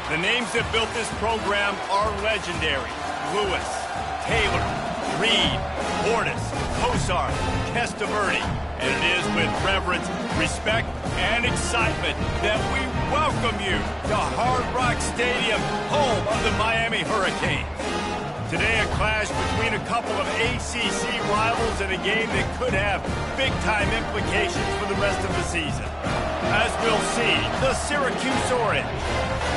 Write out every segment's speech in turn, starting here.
The names that built this program are legendary. Lewis, Taylor, Reed, Portis, Kosar, Testaverde. And it is with reverence, respect, and excitement that we welcome you to Hard Rock Stadium, home of the Miami Hurricanes. Today, a clash between a couple of ACC rivals in a game that could have big-time implications for the rest of the season. As we'll see, the Syracuse Orange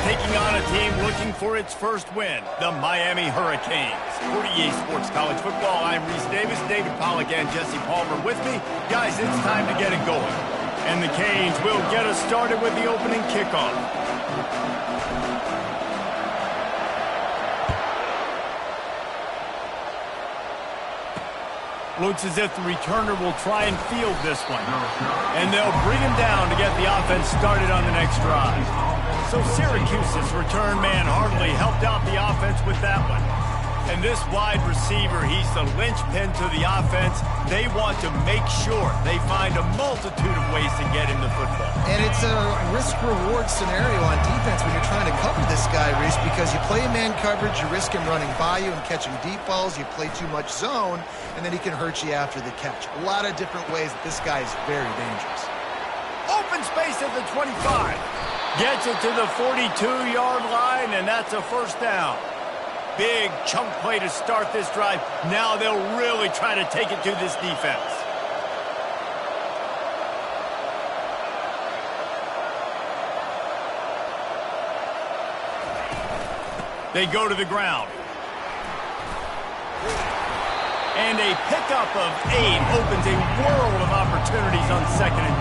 taking on a team looking for its first win, the Miami Hurricanes. For EA Sports College Football, I'm Reese Davis, David Pollack, and Jesse Palmer with me. Guys, it's time to get it going. And the Canes will get us started with the opening kickoff. Looks as if the returner will try and field this one. And they'll bring him down to get the offense started on the next drive. So Syracuse's return man hardly helped out the offense with that one. And this wide receiver, he's the linchpin to the offense. They want to make sure they find a multitude of ways to get him the football. And it's a risk-reward scenario on defense when you're trying to cover this guy, Reese, because you play man coverage, you risk him running by you and catching deep balls. You play too much zone, and then he can hurt you after the catch. A lot of different ways that this guy is very dangerous. Open space at the 25. Gets it to the 42-yard line, and that's a first down. Big chunk play to start this drive. Now they'll really try to take it to this defense. They go to the ground. And a pickup of 8 opens a world of opportunities on 2nd and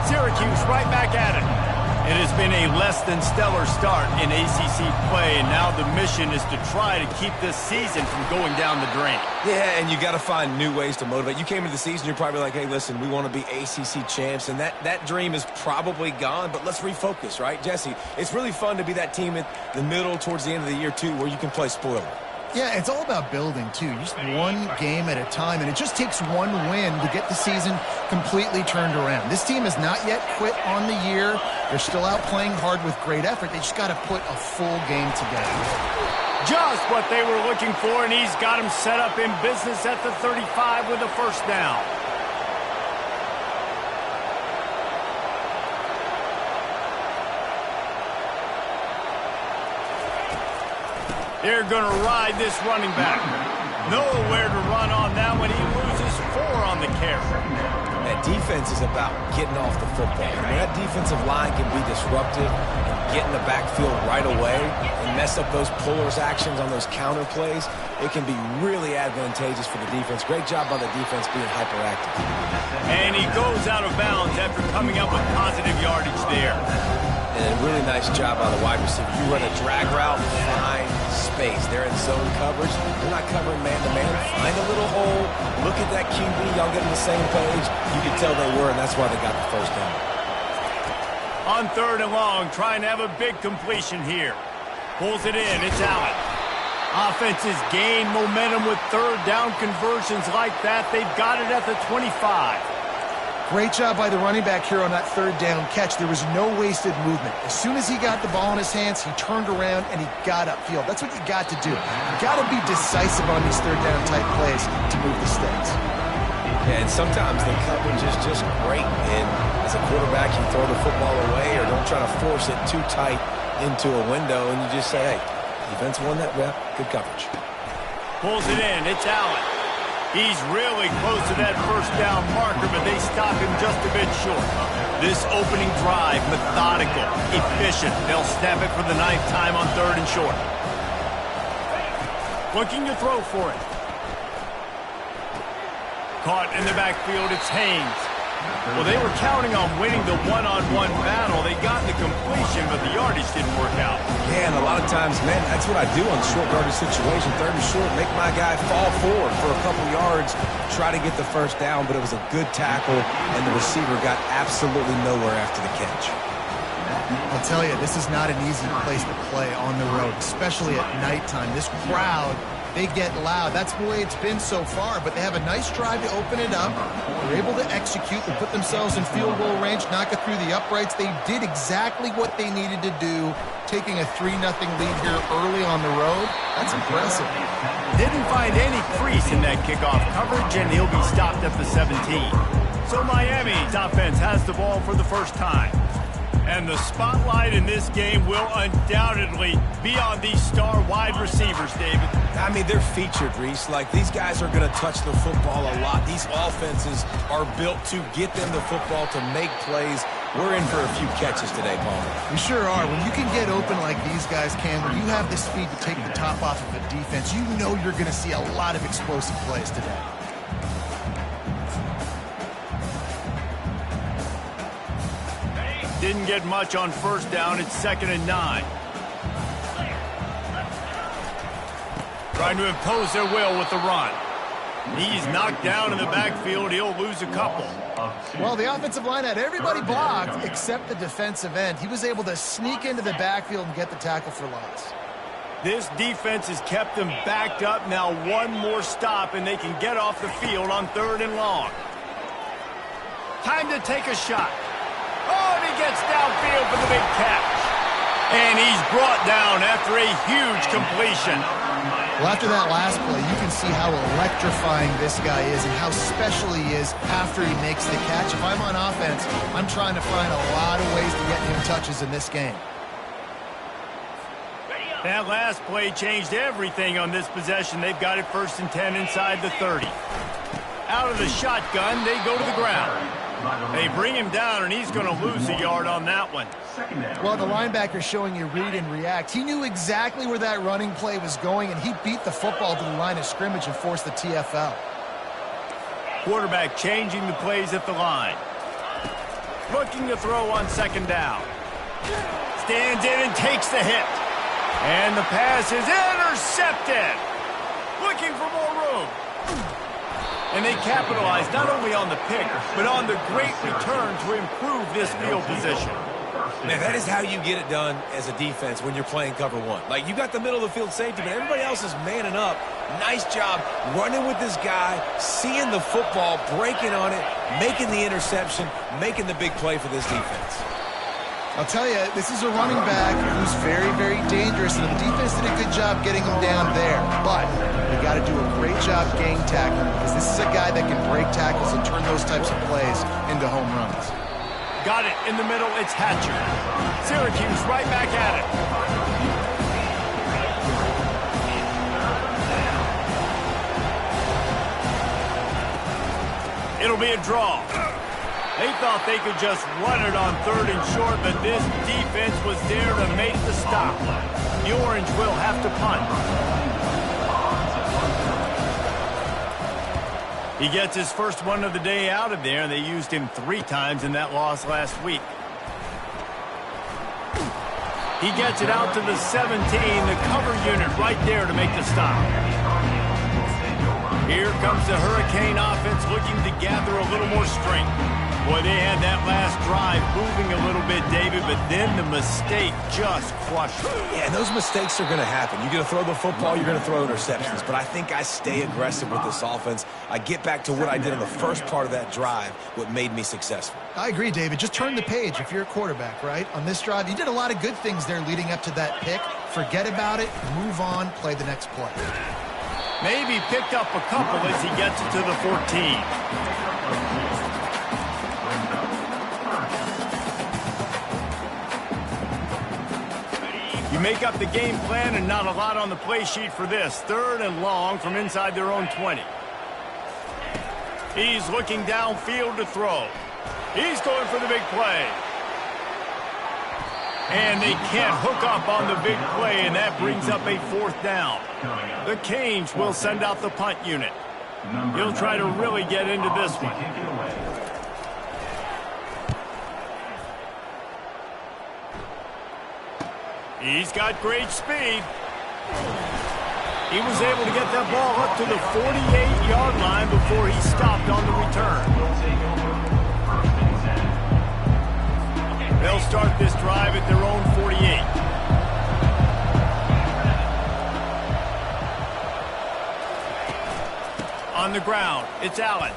2. Syracuse right back at it. It has been a less than stellar start in ACC play, and now the mission is to try to keep this season from going down the drain. Yeah, and you got to find new ways to motivate. You came into the season, you're probably like, hey, listen, we want to be ACC champs, and that dream is probably gone, but let's refocus, right? Jesse, it's really fun to be that team at the middle towards the end of the year, too, where you can play spoiler. Yeah, it's all about building, too. Just one game at a time, and it just takes one win to get the season completely turned around. This team has not yet quit on the year. They're still out playing hard with great effort. They just got to put a full game together. Just what they were looking for, and he's got him set up in business at the 35 with a first down. They're going to ride this running back. Nowhere to run on that one. He loses 4 on the carry. That defense is about getting off the football. I mean, that defensive line can be disruptive and get in the backfield right away and mess up those pullers actions on those counter plays. It can be really advantageous for the defense. Great job by the defense being hyperactive. And he goes out of bounds after coming up with positive yardage there. And a really nice job by the wide receiver. You run a drag route, find space. They're in zone coverage. They're not covering man-to-man. Find a little hole. Look at that QB. Y'all get on the same page. You can tell they were, and that's why they got the first down. On 3rd and long, trying to have a big completion here. Pulls it in. It's Allen. Offenses gain momentum with 3rd down conversions like that. They've got it at the 25. Great job by the running back here on that 3rd down catch. There was no wasted movement. As soon as he got the ball in his hands, he turned around and he got upfield. That's what you got to do. You got to be decisive on these 3rd down type plays to move the stakes. Yeah, and sometimes the coverage is just great. And as a quarterback, you throw the football away or don't try to force it too tight into a window, and you just say, hey, defense won that rep. Good coverage. Pulls it in. It's Allen. He's really close to that first down marker, but they stop him just a bit short. This opening drive, methodical, efficient. They'll snap it for the 9th time on 3rd and short. Looking to throw for it. Caught in the backfield, it's Haynes. Well, they were counting on winning the one-on-one battle. They got the completion, but the yardage didn't work out. Yeah, and a lot of times, man, that's what I do on short yardage situation. 3rd and short, make my guy fall forward for a couple yards, try to get the first down, but it was a good tackle, and the receiver got absolutely nowhere after the catch. I'll tell you, this is not an easy place to play on the road, especially at nighttime. This crowd they get loud. That's the way it's been so far, but they have a nice drive to open it up. They're able to execute and put themselves in field goal range, knock it through the uprights. They did exactly what they needed to do, taking a 3-0 lead here early on the road. That's impressive. Didn't find any crease in that kickoff coverage, and he'll be stopped at the 17. So Miami's offense has the ball for the first time. And the spotlight in this game will undoubtedly be on these star wide receivers, David. I mean, they're featured, Reese. Like, these guys are going to touch the football a lot. These offenses are built to get them the football, to make plays. We're in for a few catches today, Palmer. We sure are. When you can get open like these guys can, when you have the speed to take the top off of a defense, you know you're going to see a lot of explosive plays today. Didn't get much on first down. It's 2nd and 9. Trying to impose their will with the run. He's knocked down in the backfield. He'll lose a couple. Well, the offensive line had everybody blocked except the defensive end. He was able to sneak into the backfield and get the tackle for loss. This defense has kept them backed up. Now one more stop, and they can get off the field on 3rd and long. Time to take a shot. Oh, and he gets downfield for the big catch. And he's brought down after a huge completion. Well, after that last play, you can see how electrifying this guy is and how special he is after he makes the catch. If I'm on offense, I'm trying to find a lot of ways to get him touches in this game. That last play changed everything on this possession. They've got it 1st and 10 inside the 30. Out of the shotgun, they go to the ground. They bring him down, and he's going to lose a yard on that one. Well, the linebacker's showing you read and react. He knew exactly where that running play was going, and he beat the football to the line of scrimmage and forced the TFL. Quarterback changing the plays at the line. Looking to throw on 2nd down. Stands in and takes the hit. And the pass is intercepted. Looking for more room. And they capitalize not only on the pick, but on the great return to improve this field position. Man, that is how you get it done as a defense when you're playing cover one. Like, you got the middle of the field safety, but everybody else is manning up. Nice job running with this guy, seeing the football, breaking on it, making the interception, making the big play for this defense. I'll tell you, this is a running back who's very, very dangerous, and the defense did a good job getting him down there. But you got to do a great job game tackling, because this is a guy that can break tackles and turn those types of plays into home runs. Got it in the middle. It's Hatcher. Syracuse right back at it. It'll be a draw. They thought they could just run it on 3rd and short, but this defense was there to make the stop. The Orange will have to punt. He gets his first one of the day out of there, and they used him 3 times in that loss last week. He gets it out to the 17, the cover unit right there to make the stop. Here comes the Hurricane offense looking to gather a little more strength. Boy, they had that last drive moving a little bit, David, but then the mistake just crushed them. Yeah, and those mistakes are going to happen. You're going to throw the football, you're going to throw interceptions. But I think I stay aggressive with this offense. I get back to what I did in the first part of that drive, what made me successful. I agree, David. Just turn the page if you're a quarterback, right? On this drive, you did a lot of good things there leading up to that pick. Forget about it, move on, play the next play. Maybe picked up a couple as he gets it to the 14. You make up the game plan and not a lot on the play sheet for this. 3rd and long from inside their own 20. He's looking downfield to throw. He's going for the big play. And they can't hook up on the big play, and that brings up a 4th down. The Canes will send out the punt unit. He'll try to really get into this one. He's got great speed. He was able to get that ball up to the 48-yard line before he stopped on the return. They'll start this drive at their own 48. On the ground, it's Allen.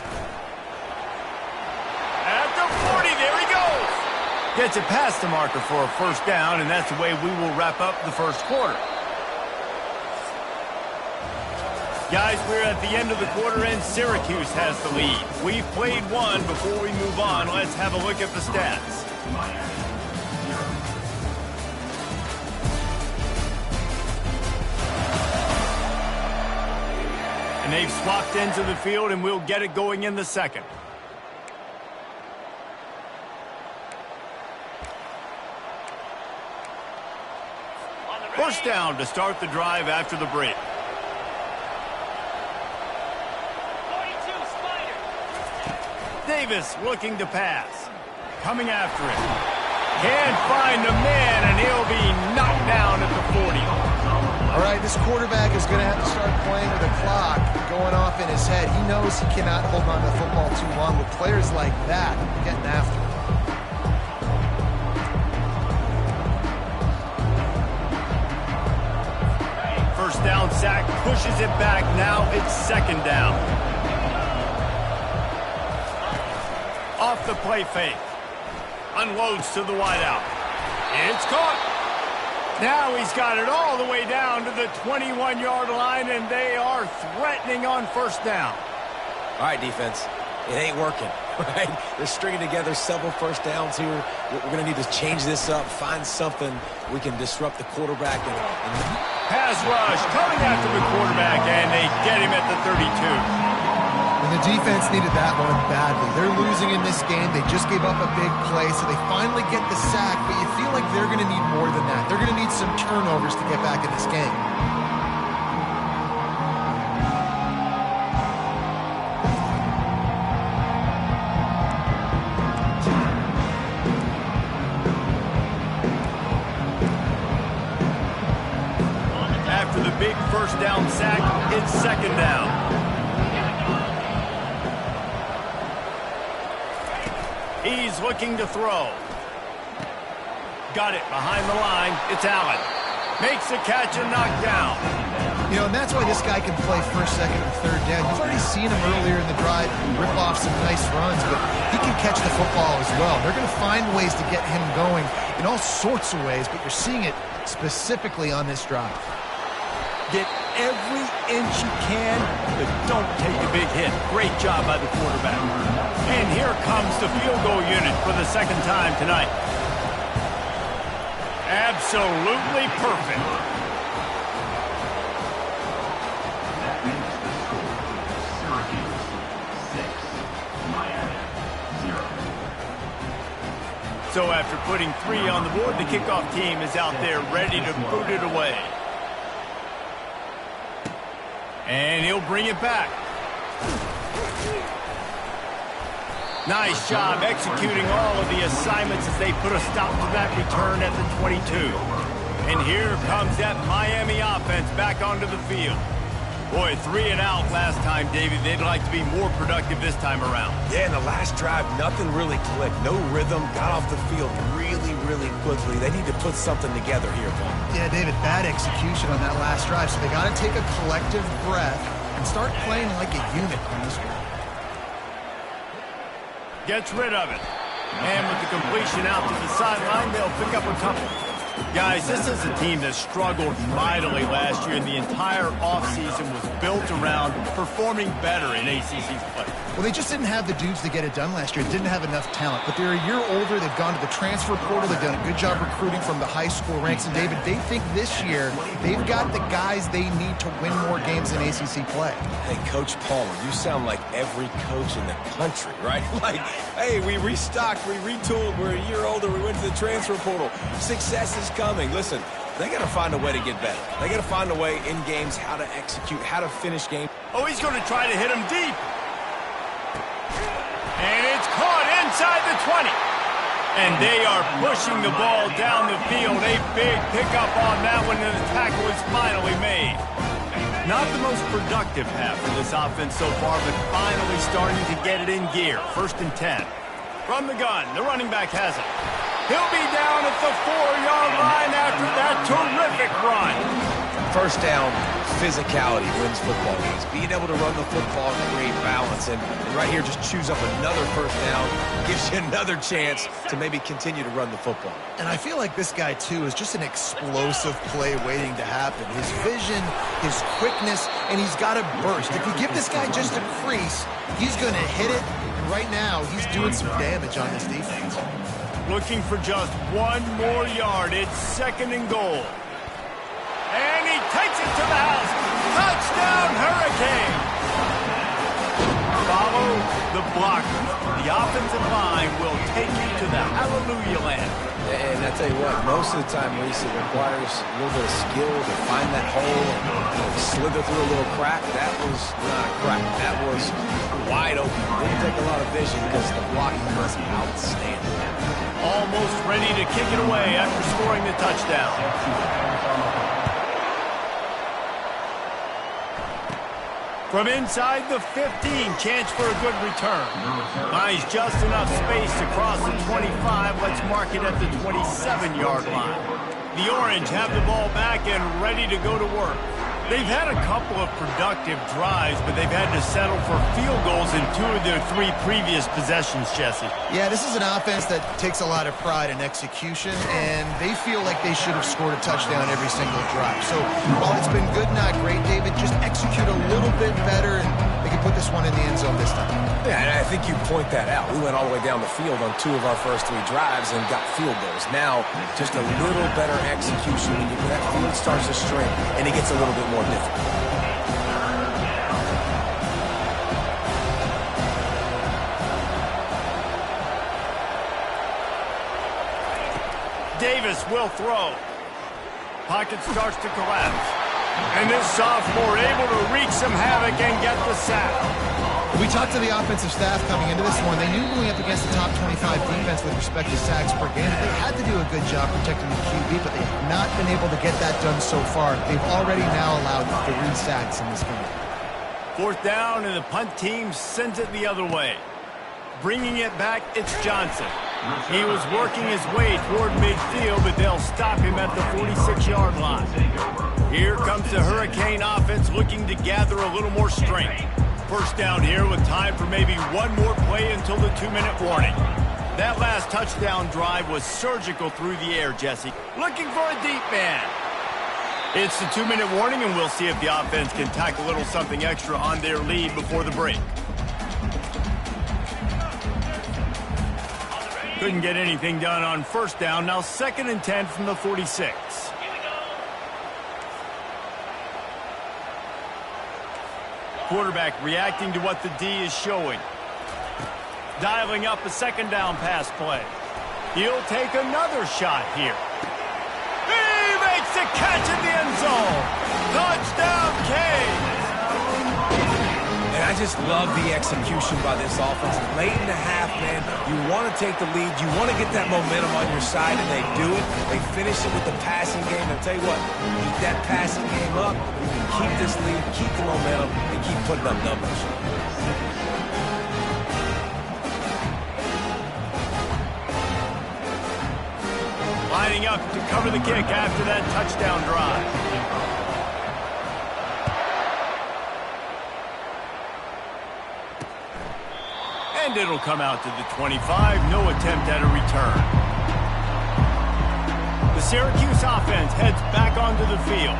At the 40, there he goes. Gets it past the marker for a first down, and that's the way we will wrap up the first quarter. Guys, we're at the end of the quarter, and Syracuse has the lead. We've played one. Before we move on, let's have a look at the stats. And they've swapped ends of the field, and we'll get it going in the second. First down to start the drive after the break. Davis looking to pass. Coming after it. Can't find a man, and he'll be knocked down at the 40. All right, this quarterback is going to have to start playing with a clock going off in his head. He knows he cannot hold on to the football too long with players like that getting after him. First down sack, pushes it back. Now it's second down. Off the play fake. Unloads to the wideout. It's caught. Now he's got it all the way down to the 21-yard line, and they are threatening on first down. All right, defense. It ain't working, right? They're stringing together several first downs here. We're going to need to change this up, find something we can disrupt the quarterback. Pass rush coming after the quarterback, and they get him at the 32. And the defense needed that one badly. They're losing in this game. They just gave up a big play, so they finally get the sack, but you feel like they're going to need more than that. They're going to need some turnovers to get back in this game. After the big first down sack, it's second down. He's looking to throw. Got it behind the line. It's Allen. Makes the catch and knocked down. You know, and that's why this guy can play first, second, and third down. You've already seen him earlier in the drive rip off some nice runs, but he can catch the football as well. They're going to find ways to get him going in all sorts of ways, but you're seeing it specifically on this drive. Get every inch you can, but don't take a big hit. Great job by the quarterback. And here comes the field goal unit for the second time tonight. Absolutely perfect. So after putting 3 on the board, the kickoff team is out there ready to boot it away. And he'll bring it back. Nice job executing all of the assignments as they put a stop to that return at the 22. And here comes that Miami offense back onto the field. Boy, 3 and out last time, David. They'd like to be more productive this time around. Yeah, in the last drive, nothing really clicked. No rhythm, got off the field really, really quickly. They need to put something together here, Paul. Yeah, David, bad execution on that last drive, so they got to take a collective breath and start playing like a unit on this one. Gets rid of it. And with the completion out to the sideline, they'll pick up a couple. Guys, this is a team that struggled mightily last year, and the entire offseason was built around performing better in ACC play. Well, they just didn't have the dudes to get it done last year. Didn't have enough talent. But they're a year older. They've gone to the transfer portal. They've done a good job recruiting from the high school ranks. And, David, they think this year they've got the guys they need to win more games in ACC play. Hey, Coach Palmer, you sound like every coach in the country, right? Like, hey, we restocked, we retooled, we're a year older, we went to the transfer portal. Success is coming. Listen, they got to find a way to get better. They got to find a way in games how to execute, how to finish games. Oh, he's going to try to hit him deep. And it's caught inside the 20. And they are pushing the ball down the field. A big pickup on that one, and the tackle is finally made. Not the most productive half of this offense so far, but finally starting to get it in gear. 1st and 10. From the gun, the running back has it. He'll be down at the 4-yard line after that terrific run. First down, physicality wins football games. Being able to run the football and create balance. And right here, just choose up another first down. Gives you another chance to maybe continue to run the football. And I feel like this guy, too, is just an explosive play waiting to happen. His vision, his quickness, and he's got a burst. If you give this guy just a crease, he's going to hit it. And right now, he's doing some damage on this defense. Looking for just one more yard. It's 2nd and goal. And he takes it to the house. Touchdown, Hurricane. Follow the blocker. The offensive line will take you to the hallelujah land. And I tell you what, most of the time, Reese, it requires a little bit of skill to find that hole and slither through a little crack. That was not a crack. That was wide open. Didn't take a lot of vision because the blocking was outstanding. Almost ready to kick it away after scoring the touchdown. From inside the 15, chance for a good return. Finds just enough space to cross the 25. Let's mark it at the 27-yard line. The Orange have the ball back and ready to go to work. They've had a couple of productive drives, but they've had to settle for field goals in 2 of their 3 previous possessions, Jesse. Yeah, this is an offense that takes a lot of pride in execution, and they feel like they should have scored a touchdown every single drive. So while it's been good, not great, David, just execute a little bit better, and they can put this one in the end zone this time. Yeah, and I think you point that out. We went all the way down the field on 2 of our first 3 drives and got field goals. Now, just a little better execution when that field starts to string, and it gets a little bit more difficult. Davis will throw. Pocket starts to collapse. And this sophomore able to wreak some havoc and get the sack. We talked to the offensive staff coming into this one. They knew going up against the top 25 defense with respect to sacks per game. They had to do a good job protecting the QB, but they have not been able to get that done so far. They've already now allowed 3 sacks in this game. 4th down, and the punt team sends it the other way. Bringing it back, it's Johnson. He was working his way toward midfield, but they'll stop him at the 46-yard line. Here comes the Hurricane offense looking to gather a little more strength. First down here with time for maybe one more play until the 2-minute warning. That last touchdown drive was surgical through the air, Jesse. Looking for a deep man. It's the 2-minute warning, and we'll see if the offense can tack a little something extra on their lead before the break. Couldn't get anything done on first down. Now 2nd and 10 from the 46. Quarterback reacting to what the D is showing. Dialing up a 2nd down pass play. He'll take another shot here. He makes the catch in the end zone. Touchdown, Canes. And I just love the execution by this offense. Late in the half, man, you want to take the lead. You want to get that momentum on your side, and they do it. They finish it with the passing game. And I'll tell you what, keep that passing game up. You can keep this lead, keep the momentum, and keep putting up numbers. Lining up to cover the kick after that touchdown drive. And it'll come out to the 25. No attempt at a return. The Syracuse offense heads back onto the field.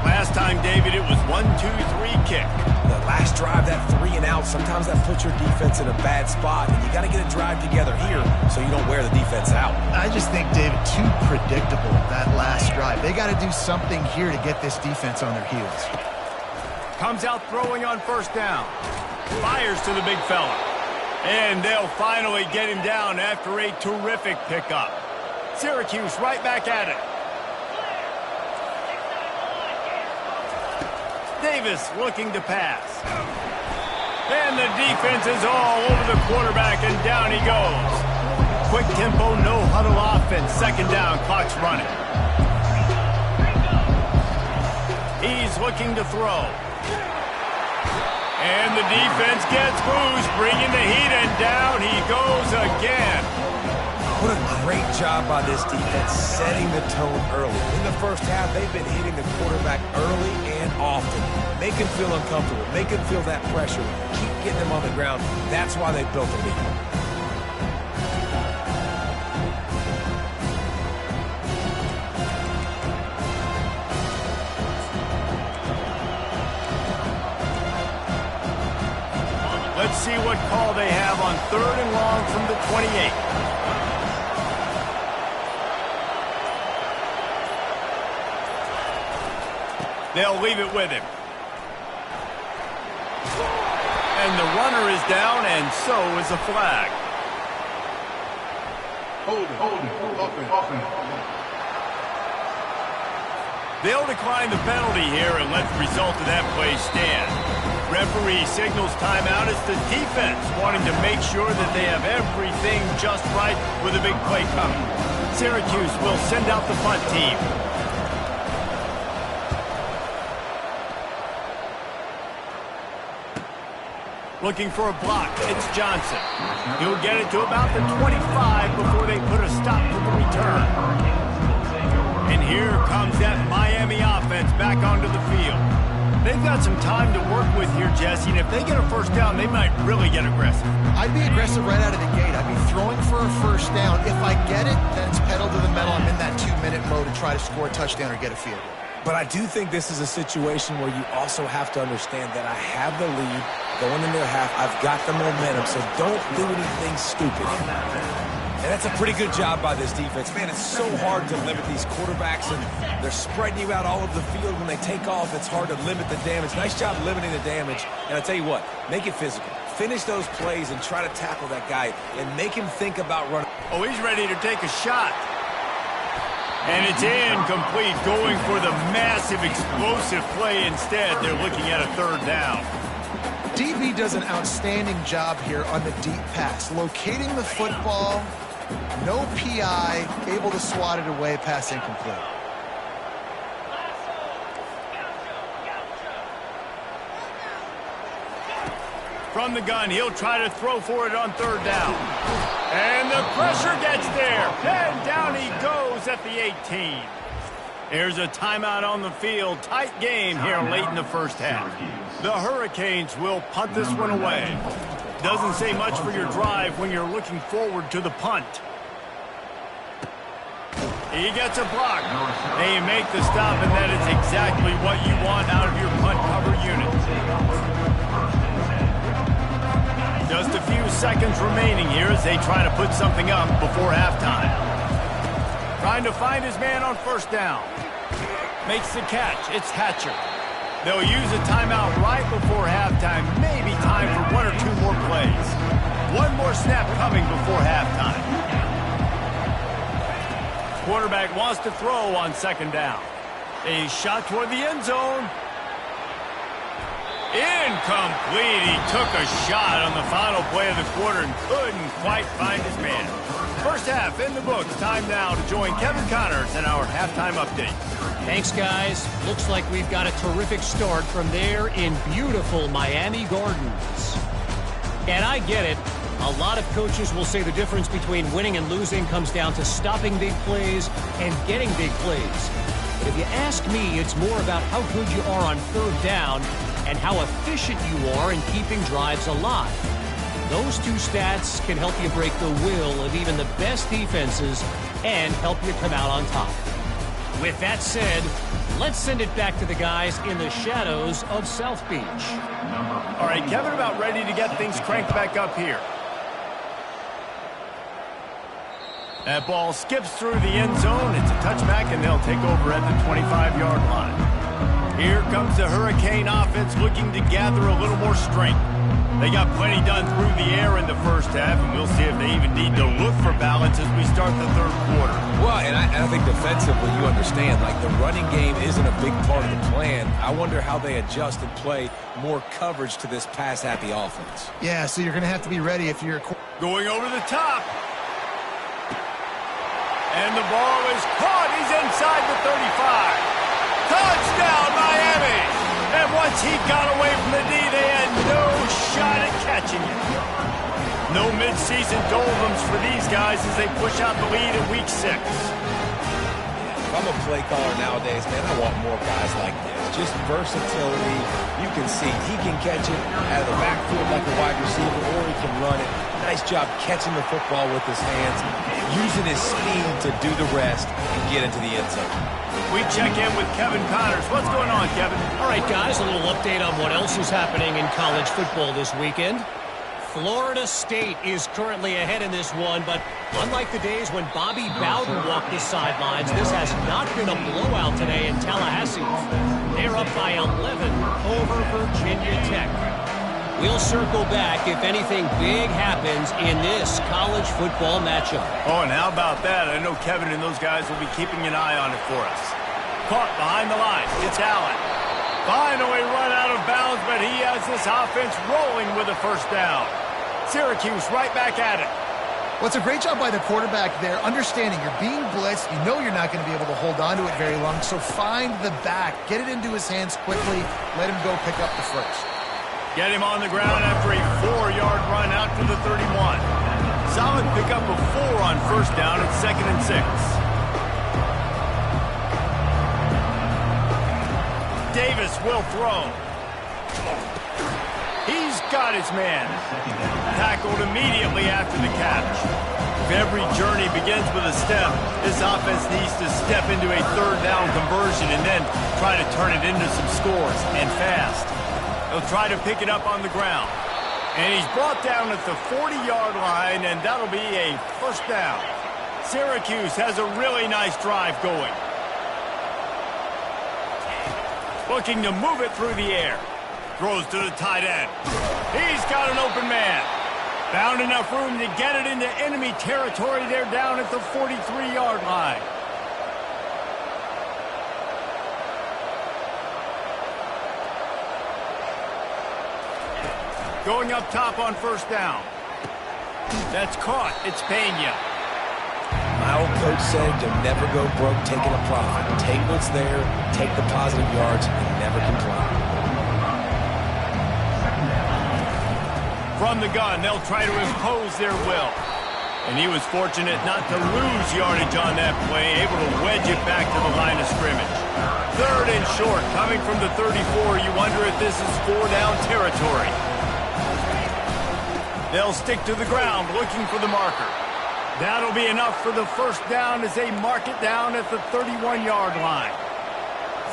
Last time, David, it was 1-2-3 kick. The last drive, that 3 and out, sometimes that puts your defense in a bad spot. And you got to get a drive together here so you don't wear the defense out. I just think, David, too predictable, that last drive. They got to do something here to get this defense on their heels. Comes out throwing on first down. Fires to the big fella. And they'll finally get him down after a terrific pickup. Syracuse right back at it. Davis looking to pass. And the defense is all over the quarterback, and down he goes. Quick tempo, no huddle offense. 2nd down, clock's running. He's looking to throw. And the defense gets loose, bringing the heat, and down he goes again. What a great job by this defense setting the tone early. In the first half, they've been hitting the quarterback early and often. Make him feel uncomfortable. Make him feel that pressure. Keep getting him on the ground. That's why they built the lead. Let's see what call they have on 3rd and long from the 28. They'll leave it with him. And the runner is down, and so is a flag. Hold it. They'll decline the penalty here and let the result of that play stand. Referee signals timeout. It's the defense wanting to make sure that they have everything just right with a big play coming. Syracuse will send out the punt team. Looking for a block. It's Johnson. He'll get it to about the 25 before they put a stop to the return. And here comes that Miami offense back onto the field. They've got some time to work with here, Jesse, and if they get a first down, they might really get aggressive. I'd be aggressive right out of the gate. I'd be throwing for a first down. If I get it, then it's pedal to the metal. I'm in that 2-minute mode to try to score a touchdown or get a field goal. But I do think this is a situation where you also have to understand that I have the lead going into the half. I've got the momentum, so don't do anything stupid. And that's a pretty good job by this defense. Man, it's so hard to limit these quarterbacks, and they're spreading you out all over the field. When they take off, it's hard to limit the damage. Nice job limiting the damage. And I'll tell you what, make it physical. Finish those plays and try to tackle that guy and make him think about running. Oh, he's ready to take a shot. And it's incomplete, going for the massive explosive play instead. They're looking at a 3rd down. DB does an outstanding job here on the deep pass. Locating the football, no PI, able to swat it away, pass incomplete. From the gun, he'll try to throw for it on 3rd down. And the pressure gets there. And down he goes at the 18. There's a timeout on the field. Tight game here late in the first half. The Hurricanes will punt this one away. Doesn't say much for your drive when you're looking forward to the punt. He gets a block. They make the stop, and that is exactly what you want out of your punt cover unit. Just a few seconds remaining here as they try to put something up before halftime. Trying to find his man on 1st down. Makes the catch. It's Hatcher. They'll use a timeout right before halftime. Maybe time for 1 or 2 more plays. One more snap coming before halftime. Quarterback wants to throw on 2nd down. A shot toward the end zone. Incomplete. He took a shot on the final play of the quarter and couldn't quite find his man. First half in the books. Time now to join Kevin Connors in our halftime update. Thanks, guys. Looks like we've got a terrific start from there in beautiful Miami Gardens. And I get it. A lot of coaches will say the difference between winning and losing comes down to stopping big plays and getting big plays. But if you ask me, it's more about how good you are on 3rd down and how efficient you are in keeping drives alive. Those 2 stats can help you break the will of even the best defenses and help you come out on top. With that said, let's send it back to the guys in the shadows of South Beach. All right, Kevin, about ready to get things cranked back up here. That ball skips through the end zone. It's a touchback, and they'll take over at the 25-yard line. Here comes the Hurricane offense looking to gather a little more strength. They got plenty done through the air in the first half, and we'll see if they even need to look for balance as we start the 3rd quarter. Well, and I think defensively, you understand, like the running game isn't a big part of the plan. I wonder how they adjust and play more coverage to this pass-happy offense. Yeah, so you're going to have to be ready if you're going over the top. And the ball is caught. He's inside the 35. Touchdown, Miami! And once he got away from the D, they had no shot at catching it. No mid-season doldrums for these guys as they push out the lead in Week 6. If I'm a play caller nowadays, man, I want more guys like this. Just versatility. You can see he can catch it out of the backfield like a wide receiver, or he can run it. Nice job catching the football with his hands, using his speed to do the rest and get into the end zone. We check in with Kevin Connors. What's going on, Kevin? All right, guys, a little update on what else is happening in college football this weekend. Florida State is currently ahead in this one, but unlike the days when Bobby Bowden walked the sidelines, this has not been a blowout today in Tallahassee. They're up by 11 over Virginia Tech. We'll circle back if anything big happens in this college football matchup. Oh, and how about that? I know Kevin and those guys will be keeping an eye on it for us. Caught behind the line. It's Allen. Finally run out of bounds, but he has this offense rolling with a first down. Syracuse right back at it. Well, it's a great job by the quarterback there, understanding you're being blitzed. You know you're not going to be able to hold on to it very long, so find the back. Get it into his hands quickly. Let him go pick up the first. Get him on the ground after a 4-yard run out to the 31. Solid pickup of 4 on first down at 2nd and 6. Davis will throw. He's got his man. Tackled immediately after the catch. If every journey begins with a step, this offense needs to step into a 3rd down conversion and then try to turn it into some scores, and fast. He'll try to pick it up on the ground. And he's brought down at the 40-yard line, and that'll be a first down. Syracuse has a really nice drive going. Looking to move it through the air. Throws to the tight end. He's got an open man. Found enough room to get it into enemy territory. They're down at the 43-yard line. Going up top on first down. That's caught. It's Pena. My old coach said you'll never go broke taking a profit. Take what's there, take the positive yards, and never complain. From the gun, they'll try to impose their will. And he was fortunate not to lose yardage on that play, able to wedge it back to the line of scrimmage. 3rd and short, coming from the 34. You wonder if this is 4-down territory. They'll stick to the ground, looking for the marker. That'll be enough for the first down as they mark it down at the 31-yard line.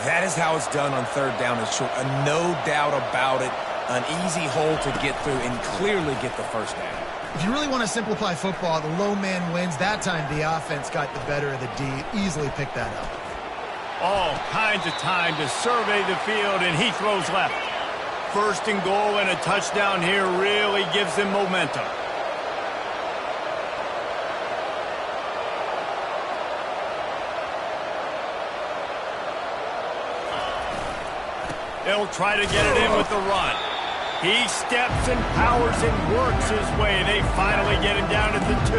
That is how it's done on 3rd down and short. No doubt about it. An easy hole to get through and clearly get the first down. If you really want to simplify football, the low man wins. That time the offense got the better of the D. Easily picked that up. All kinds of time to survey the field, and he throws left. 1st and goal and a touchdown here really gives them momentum. They'll try to get it in with the run. He steps and powers and works his way. They finally get him down at the 2.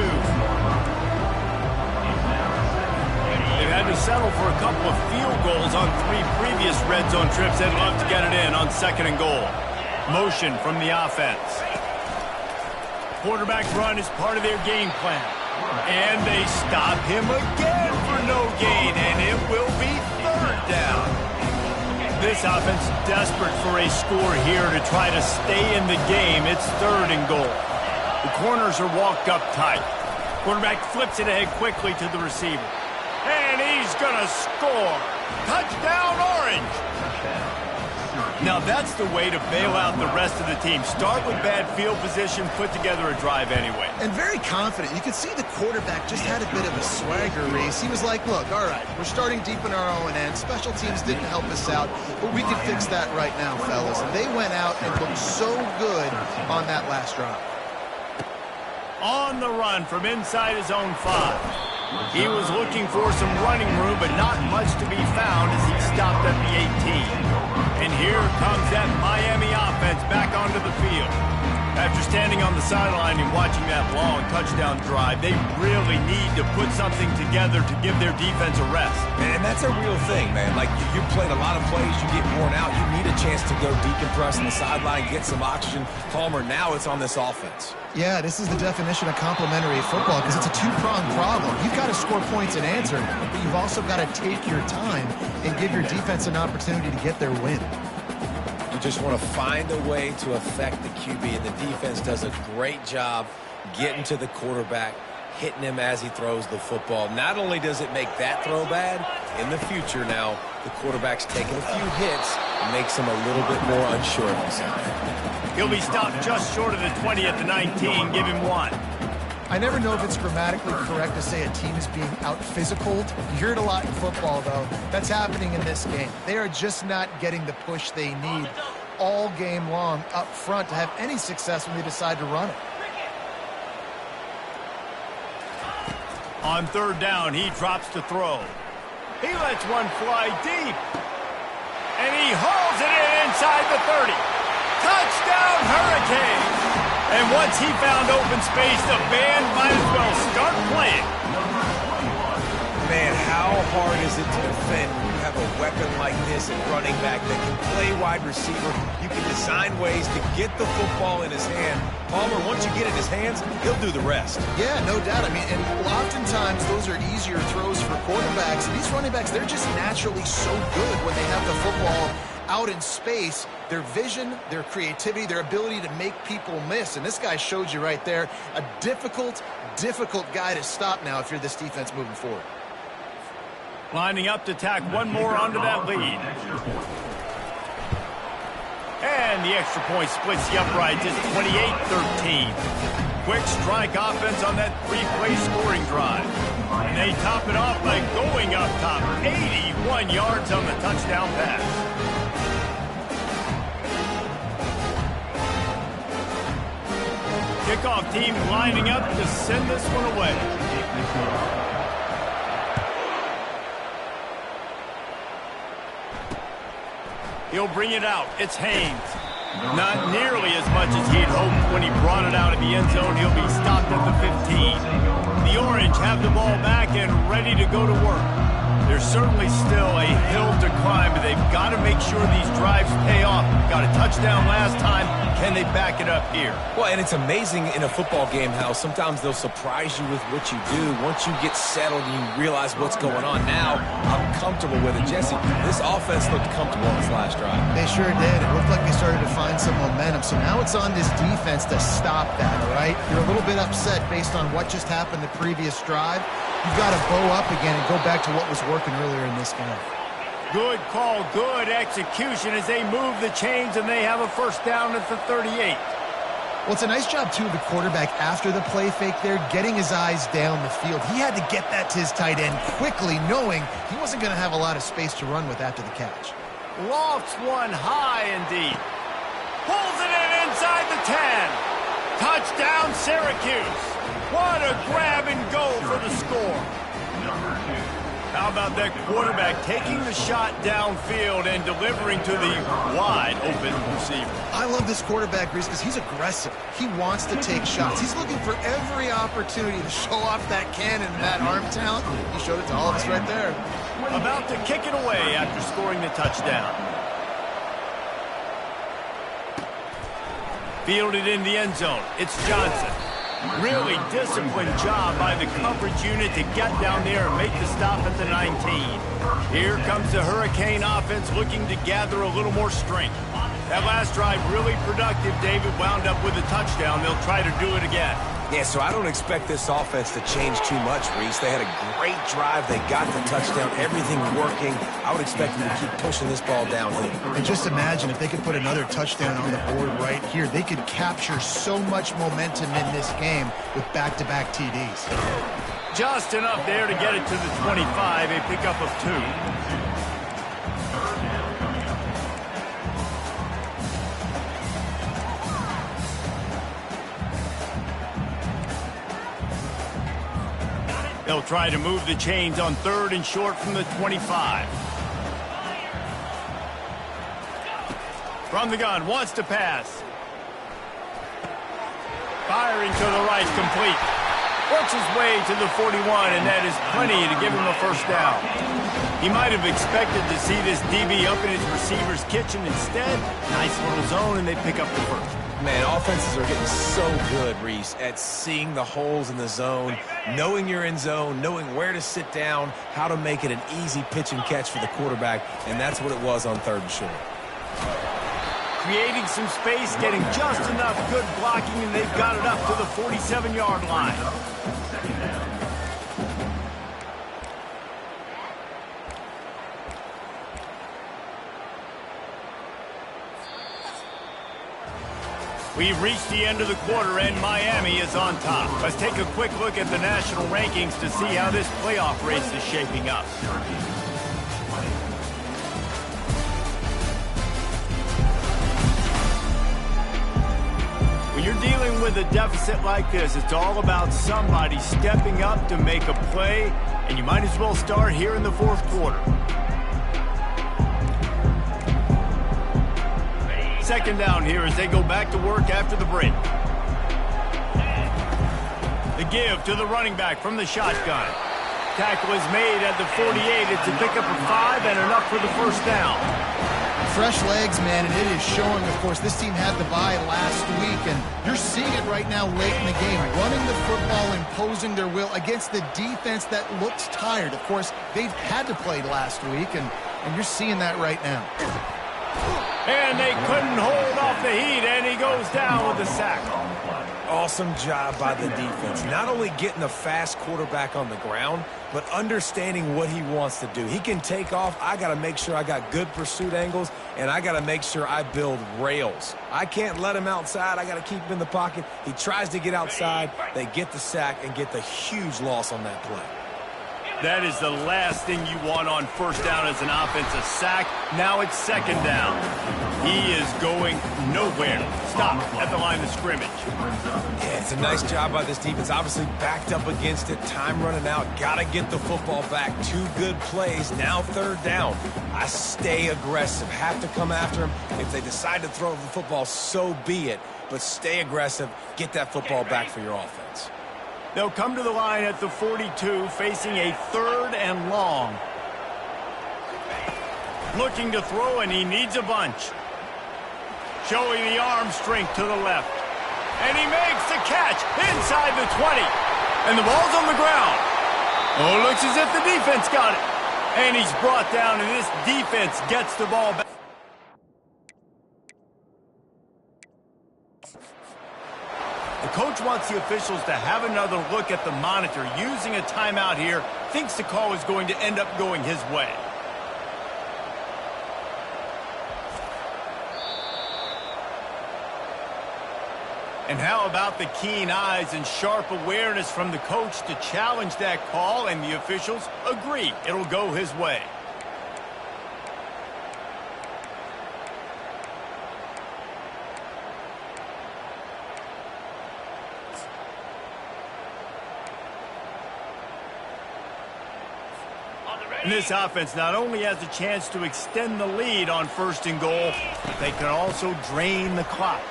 They've had to settle for a couple of field goals on 3 previous red zone trips. They'd love to get it in on 2nd and goal. Motion from the offense. Quarterback run is part of their game plan. And they stop him again for no gain, and it will be 3rd down. This offense desperate for a score here to try to stay in the game. It's 3rd and goal. The corners are walked up tight. Quarterback flips it ahead quickly to the receiver. And he's going to score. Touchdown, Orange. Now that's the way to bail out the rest of the team. Start with bad field position, put together a drive anyway. And very confident. You could see the quarterback just had a bit of a swagger race. He was like, look, all right, we're starting deep in our own end. Special teams didn't help us out, but we can fix that right now, fellas. And they went out and looked so good on that last drive. On the run from inside his own 5. He was looking for some running room, but not much to be found as he stopped at the 18. And here comes that Miami offense back onto the field. After standing on the sideline and watching that long touchdown drive, they really need to put something together to give their defense a rest. And that's a real thing, man. Like, you played a lot of plays, you get worn out, you need a chance to go decompress on the sideline, get some oxygen. Palmer, now it's on this offense. Yeah, this is the definition of complementary football because it's a two-pronged problem. You've got to score points and answer, but you've also got to take your time and give your defense an opportunity to get their win. You just want to find a way to affect the QB, and the defense does a great job getting to the quarterback, hitting him as he throws the football. Not only does it make that throw bad, in the future now, the quarterback's taking a few hits and makes him a little bit more unsure of himself. He'll be stopped just short of the 20 at the 19. Give him one. I never know if it's grammatically correct to say a team is being out-physicaled. You hear it a lot in football, though. That's happening in this game. They are just not getting the push they need all game long up front to have any success when they decide to run it. On third down, he drops to throw. He lets one fly deep. And he hauls it in inside the 30. Touchdown, Hurricanes! And once he found open space, the band might as well start playing. Man, how hard is it to defend when you have a weapon like this at running back that can play wide receiver? You can design ways to get the football in his hand. Palmer, once you get it in his hands, he'll do the rest. Yeah, no doubt. I mean, and oftentimes those are easier throws for quarterbacks. And these running backs, they're just naturally so good when they have the football out in space. Their vision, their creativity, their ability to make people miss. And this guy showed you right there, a difficult guy to stop now if you're this defense moving forward. Lining up to tack one more onto that lead. And the extra point splits the uprights. It's 28-13. Quick strike offense on that three-play scoring drive. And they top it off by going up top. 81 yards on the touchdown pass. Kickoff team lining up to send this one away. He'll bring it out. It's Haynes. Not nearly as much as he'd hoped when he brought it out of the end zone. He'll be stopped at the 15. The Orange have the ball back and ready to go to work. There's certainly still a hill to climb, but they've got to make sure these drives pay off. Got a touchdown last time. Can they back it up here? Well, and it's amazing in a football game how sometimes they'll surprise you with what you do. Once you get settled and you realize what's going on, now I'm comfortable with it. Jesse, this offense looked comfortable on this last drive. They sure did. It looked like they started to find some momentum. So now it's on this defense to stop that, all right? You're a little bit upset based on what just happened the previous drive. You've got to bow up again and go back to what was working earlier in this game. Good call, good execution as they move the chains and they have a first down at the 38. Well, it's a nice job, too, of the quarterback after the play fake there, getting his eyes down the field. He had to get that to his tight end quickly, knowing he wasn't going to have a lot of space to run with after the catch. Lofts one high and deep. Pulls it in inside the 10. Touchdown, Syracuse. What a grab and go for the score. How about that quarterback taking the shot downfield and delivering to the wide open receiver? I love this quarterback, Reese, because he's aggressive. He wants to take shots. He's looking for every opportunity to show off that cannon and that arm talent. He showed it to all of us right there. About to kick it away after scoring the touchdown. Fielded in the end zone. It's Johnson. Really disciplined job by the coverage unit to get down there and make the stop at the 19. Here comes the Hurricane offense looking to gather a little more strength. That last drive really productive. David wound up with a touchdown. They'll try to do it again. Yeah, so I don't expect this offense to change too much, Reese. They had a great drive. They got the touchdown. Everything working. I would expect them to keep pushing this ball downhill. And just imagine if they could put another touchdown on the board right here. They could capture so much momentum in this game with back-to-back TDs. Just enough there to get it to the 25. A pickup of 2. They'll try to move the chains on third and short from the 25. From the gun, wants to pass. Firing to the right, complete. Works his way to the 41, and that is plenty to give him a first down. He might have expected to see this DB up in his receiver's kitchen. Instead, nice little zone, and they pick up the first. Man, offenses are getting so good, Reese, at seeing the holes in the zone, knowing you're in zone, knowing where to sit down, how to make it an easy pitch and catch for the quarterback, and that's what it was on 3rd and short. Creating some space, getting just enough good blocking, and they've got it up to the 47-yard line. We've reached the end of the quarter, and Miami is on top. Let's take a quick look at the national rankings to see how this playoff race is shaping up. When you're dealing with a deficit like this, it's all about somebody stepping up to make a play, and you might as well start here in the 4th quarter. 2nd down here as they go back to work after the break. The give to the running back from the shotgun. Tackle is made at the 48. It's a pickup of 5 and enough for the first down. Fresh legs, man, and it is showing, of course. This team had the bye last week, and you're seeing it right now late in the game. Running the football, imposing their will against the defense that looks tired. Of course, they've had to play last week, and you're seeing that right now. And they couldn't hold off the heat, and he goes down with the sack. Awesome job by the defense. Not only getting a fast quarterback on the ground, but understanding what he wants to do. He can take off. I got to make sure I got good pursuit angles, and I got to make sure I build rails. I can't let him outside. I got to keep him in the pocket. He tries to get outside. They get the sack and get the huge loss on that play. That is the last thing you want on first down as an offensive sack. Now it's 2nd down. He is going nowhere. Stop at the line of scrimmage. Yeah, it's a nice job by this defense. Obviously backed up against it. Time running out. Got to get the football back. 2 good plays. Now 3rd down. I stay aggressive. Have to come after him. If they decide to throw the football, so be it. But stay aggressive. Get that football back for your offense. They'll come to the line at the 42, facing a 3rd and long. Looking to throw, and he needs a bunch. Showing the arm strength to the left. And he makes the catch inside the 20. And the ball's on the ground. Oh, looks as if the defense got it. And he's brought down, and this defense gets the ball back. The coach wants the officials to have another look at the monitor. Using a timeout here, thinks the call is going to end up going his way. And how about the keen eyes and sharp awareness from the coach to challenge that call, and the officials agree it'll go his way. And this offense not only has a chance to extend the lead on 1st and goal, they can also drain the clock.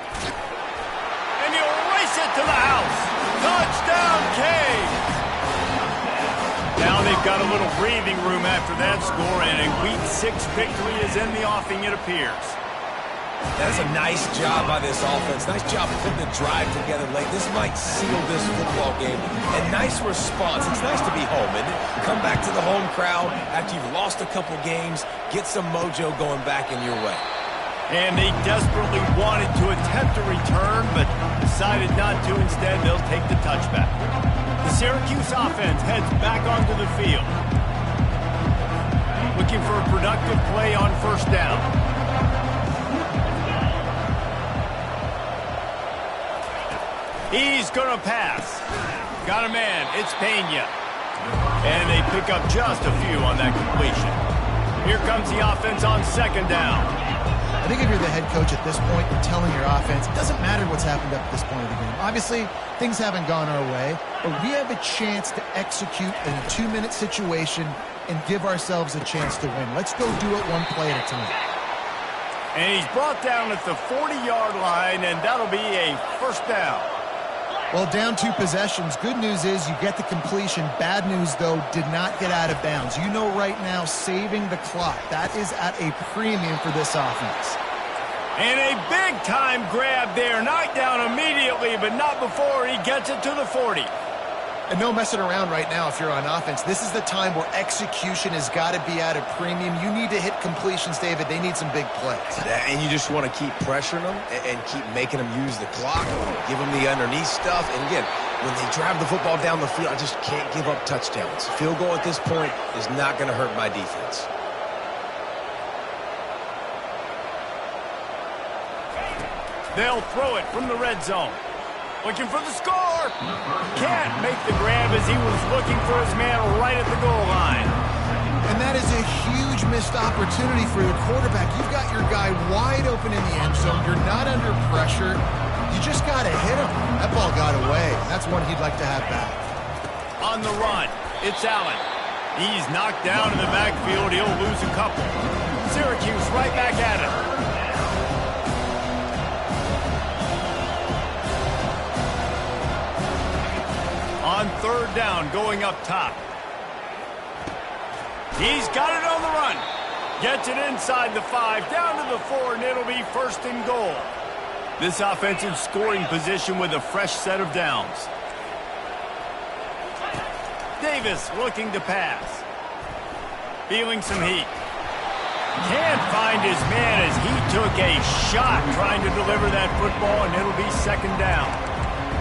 And he'll race it to the house. Touchdown, Canes! Now they've got a little breathing room after that score, and a Week 6 victory is in the offing, it appears. That's a nice job by this offense. Nice job putting the drive together late. This might seal this football game. And nice response. It's nice to be home, isn't it? Come back to the home crowd after you've lost a couple games. Get some mojo going back in your way. And they desperately wanted to attempt a return, but decided not to. Instead, they'll take the touchback. The Syracuse offense heads back onto the field. Looking for a productive play on 1st down. He's going to pass. Got a man. It's Pena. And they pick up just a few on that completion. Here comes the offense on 2nd down. I think if you're the head coach at this point, you're telling your offense, it doesn't matter what's happened up to this point of the game. Obviously, things haven't gone our way, but we have a chance to execute in a 2-minute situation and give ourselves a chance to win. Let's go do it one play at a time. And he's brought down at the 40-yard line, and that'll be a 1st down. Well, down 2 possessions. Good news is you get the completion. Bad news, though, did not get out of bounds. You know right now, saving the clock. That is at a premium for this offense. And a big-time grab there. Knocked down immediately, but not before he gets it to the 40. And no messing around right now if you're on offense. This is the time where execution has got to be at a premium. You need to hit completions, David. They need some big plays. And you just want to keep pressuring them and keep making them use the clock, give them the underneath stuff. And again, when they drive the football down the field, I just can't give up touchdowns. Field goal at this point is not going to hurt my defense. They'll throw it from the red zone. Looking for the score. Can't make the grab as he was looking for his man right at the goal line. And that is a huge missed opportunity for your quarterback. You've got your guy wide open in the end zone. You're not under pressure. You just got to hit him. That ball got away. That's one he'd like to have back. On the run, it's Allen. He's knocked down in the backfield. He'll lose a couple. Syracuse right back at him. On 3rd down, going up top. He's got it on the run. Gets it inside the 5, down to the 4, and it'll be 1st and goal. This offensive scoring position with a fresh set of downs. Davis looking to pass. Feeling some heat. Can't find his man as he took a shot trying to deliver that football, and it'll be 2nd down.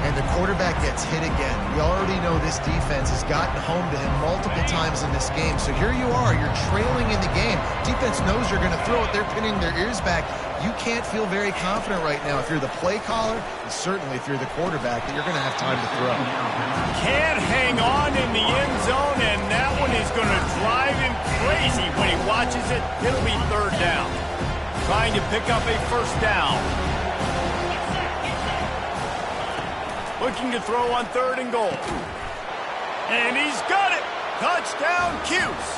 And the quarterback gets hit again. We already know this defense has gotten home to him multiple times in this game. So here you are. You're trailing in the game. Defense knows you're going to throw it. They're pinning their ears back. You can't feel very confident right now if you're the play caller, and certainly if you're the quarterback, that you're going to have time to throw. Can't hang on in the end zone, and that one is going to drive him crazy when he watches it. It'll be 3rd down. Trying to pick up a 1st down. Looking to throw on 3rd and goal. And he's got it. Touchdown, Cuse.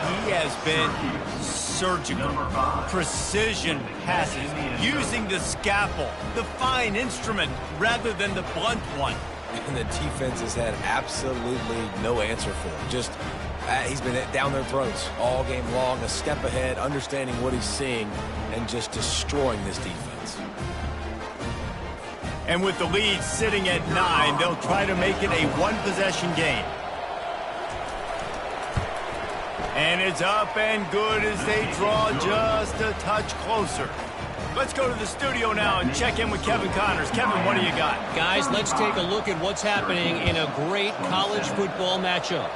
He has been surgical. Precision passes. Using the scalpel, the fine instrument, rather than the blunt one. And the defense has had absolutely no answer for him. Just, he's been down their throats all game long, a step ahead, understanding what he's seeing, and just destroying this defense. And with the lead sitting at 9, they'll try to make it a 1-possession game. And it's up and good as they draw just a touch closer. Let's go to the studio now and check in with Kevin Connors. Kevin, what do you got? Guys, let's take a look at what's happening in a great college football matchup.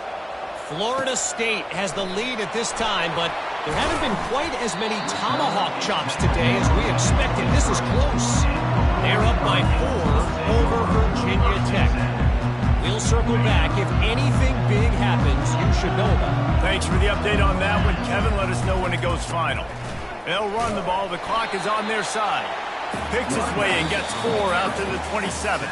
Florida State has the lead at this time, but there haven't been quite as many tomahawk chops today as we expected. This is close. They're up by 4 over Virginia Tech. We'll circle back. If anything big happens, you should know about it. Thanks for the update on that one, Kevin. Let us know when it goes final. They'll run the ball. The clock is on their side. Picks his way and gets 4 out to the 27.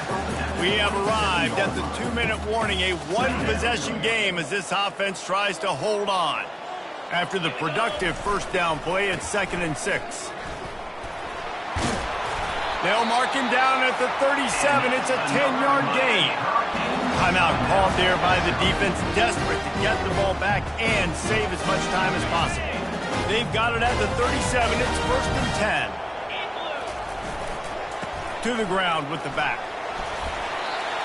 We have arrived at the 2-minute warning, a 1-possession game as this offense tries to hold on. After the productive 1st down play, it's 2nd and 6. They'll mark him down at the 37. It's a 10-yard gain. Timeout called there by the defense, desperate to get the ball back and save as much time as possible. They've got it at the 37. It's 1st and 10. To the ground with the back.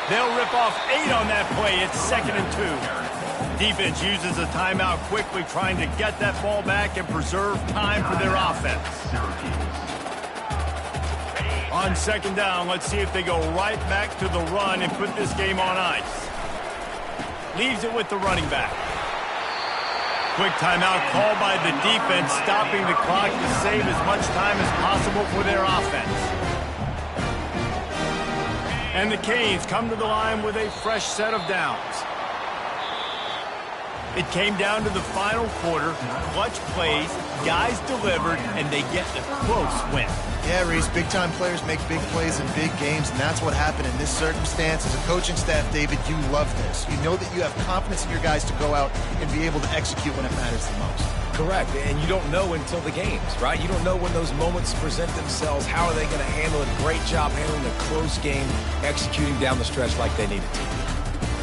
They'll rip off 8 on that play. It's 2nd and 2. Defense uses a timeout quickly, trying to get that ball back and preserve time for their offense. On 2nd down, let's see if they go right back to the run and put this game on ice. Leaves it with the running back. Quick timeout called by the defense, stopping the clock to save as much time as possible for their offense. And the Canes come to the line with a fresh set of downs. It came down to the final quarter. Clutch plays, guys delivered, and they get the close win. Yeah, Reese, big-time players make big plays in big games, and that's what happened in this circumstance. As a coaching staff, David, you love this. You know that you have confidence in your guys to go out and be able to execute when it matters the most. Correct, and you don't know until the games, right? You don't know when those moments present themselves. How are they going to handle it? Great job handling a close game, executing down the stretch like they needed to.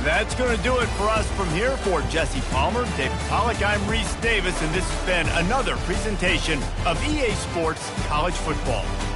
That's going to do it for us from here. For Jesse Palmer, David Pollack, I'm Reese Davis, and this has been another presentation of EA Sports College Football.